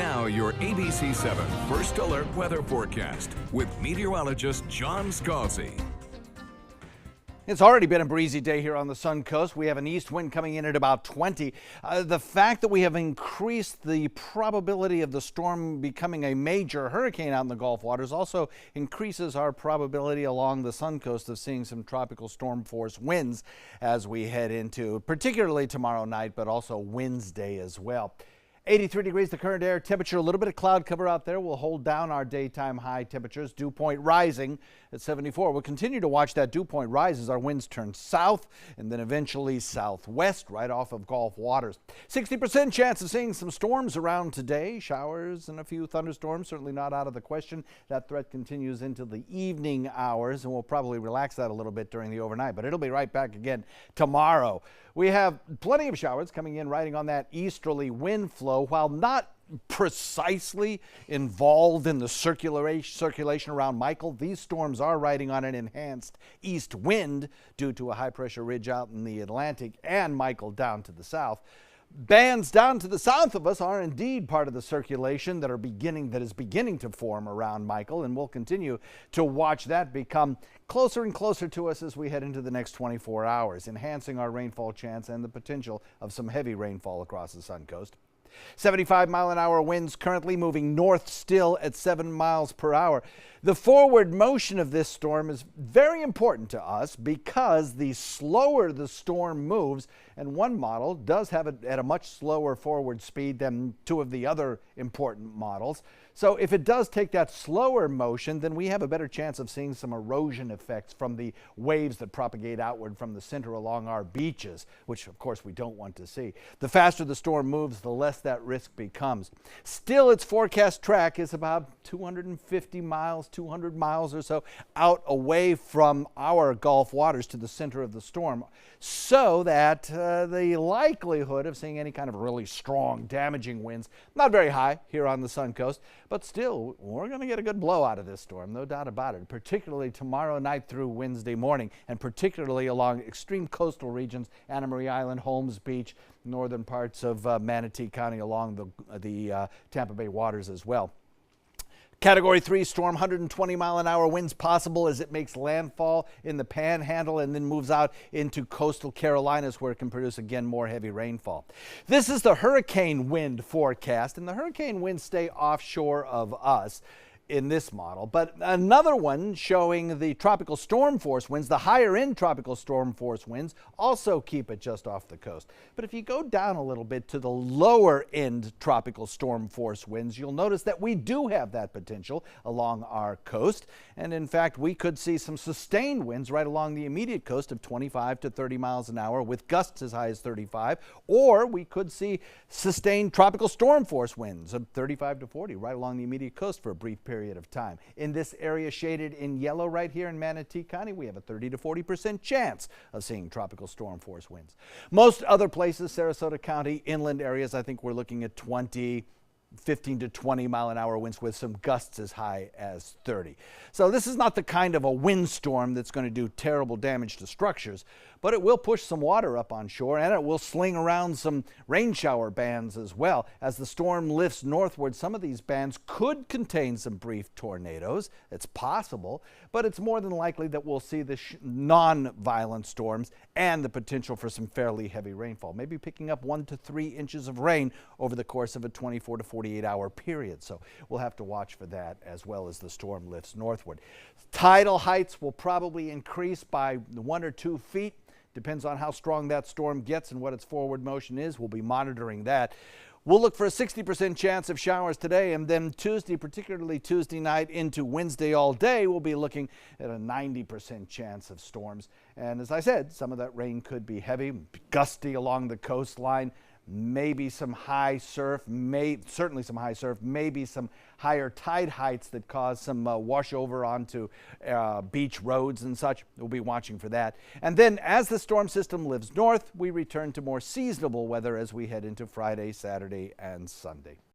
Now your ABC 7 First Alert Weather Forecast with meteorologist John Scalzi. It's already been a breezy day here on the Sun Coast. We have an east wind coming in at about 20. The fact that we have increased the probability of the storm becoming a major hurricane out in the Gulf waters also increases our probability along the Sun Coast of seeing some tropical storm force winds as we head into particularly tomorrow night, but also Wednesday as well. 83 degrees the current air temperature. A little bit of cloud cover out there will hold down our daytime high temperatures. Dew point rising at 74. We'll continue to watch that dew point rise as our winds turn south and then eventually southwest right off of Gulf waters. 60% chance of seeing some storms around today. Showers and a few thunderstorms, certainly not out of the question. That threat continues into the evening hours, and we'll probably relax that a little bit during the overnight, but it'll be right back again tomorrow. We have plenty of showers coming in riding on that easterly wind flow. While not precisely involved in the circulation around Michael, these storms are riding on an enhanced east wind due to a high pressure ridge out in the Atlantic and Michael down to the south. Bands down to the south of us are indeed part of the circulation that is beginning to form around Michael, and we'll continue to watch that become closer and closer to us as we head into the next 24 hours, enhancing our rainfall chance and the potential of some heavy rainfall across the Sun Coast. 75-mile-an-hour winds currently moving north still at 7 miles per hour. The forward motion of this storm is very important to us because the slower the storm moves, and one model does have it at a much slower forward speed than two of the other important models. So if it does take that slower motion, then we have a better chance of seeing some erosion effects from the waves that propagate outward from the center along our beaches, which of course we don't want to see. The faster the storm moves, the less that risk becomes. Still, its forecast track is about 250 miles, 200 miles or so out away from our Gulf waters to the center of the storm, so that the likelihood of seeing any kind of really strong damaging winds, not very high here on the Sun Coast, but still we're going to get a good blow out of this storm, no doubt about it, particularly tomorrow night through Wednesday morning, and particularly along extreme coastal regions, Anna Marie Island, Holmes Beach, northern parts of Manatee County along the Tampa Bay waters as well. Category 3 storm, 120-mile-an-hour winds possible as it makes landfall in the Panhandle and then moves out into coastal Carolinas, where it can produce again more heavy rainfall. This is the hurricane wind forecast, and the hurricane winds stay offshore of us in this model, but another one showing the tropical storm force winds, the higher end tropical storm force winds, also keep it just off the coast. But if you go down a little bit to the lower end tropical storm force winds, you'll notice that we do have that potential along our coast. And in fact, we could see some sustained winds right along the immediate coast of 25 to 30 miles an hour with gusts as high as 35, or we could see sustained tropical storm force winds of 35 to 40 right along the immediate coast for a brief period of time. In this area shaded in yellow right here in Manatee County, we have a 30 to 40% chance of seeing tropical storm force winds. Most other places, Sarasota County, inland areas, I think we're looking at 15 to 20 mile an hour winds with some gusts as high as 30. So this is not the kind of a windstorm that's going to do terrible damage to structures, but it will push some water up on shore, and it will sling around some rain shower bands as well. As the storm lifts northward, some of these bands could contain some brief tornadoes. It's possible, but it's more than likely that we'll see the non-violent storms and the potential for some fairly heavy rainfall, maybe picking up 1 to 3 inches of rain over the course of a 24 to 48-hour period. So we'll have to watch for that as well as the storm lifts northward. Tidal heights will probably increase by 1 or 2 feet. Depends on how strong that storm gets and what its forward motion is. We'll be monitoring that. We'll look for a 60% chance of showers today, and then Tuesday, particularly Tuesday night into Wednesday all day, we'll be looking at a 90% chance of storms. And as I said, some of that rain could be heavy, gusty along the coastline. Maybe some high surf, certainly some high surf, maybe some higher tide heights that cause some washover onto beach roads and such. We'll be watching for that. And then as the storm system lives north, we return to more seasonable weather as we head into Friday, Saturday, and Sunday.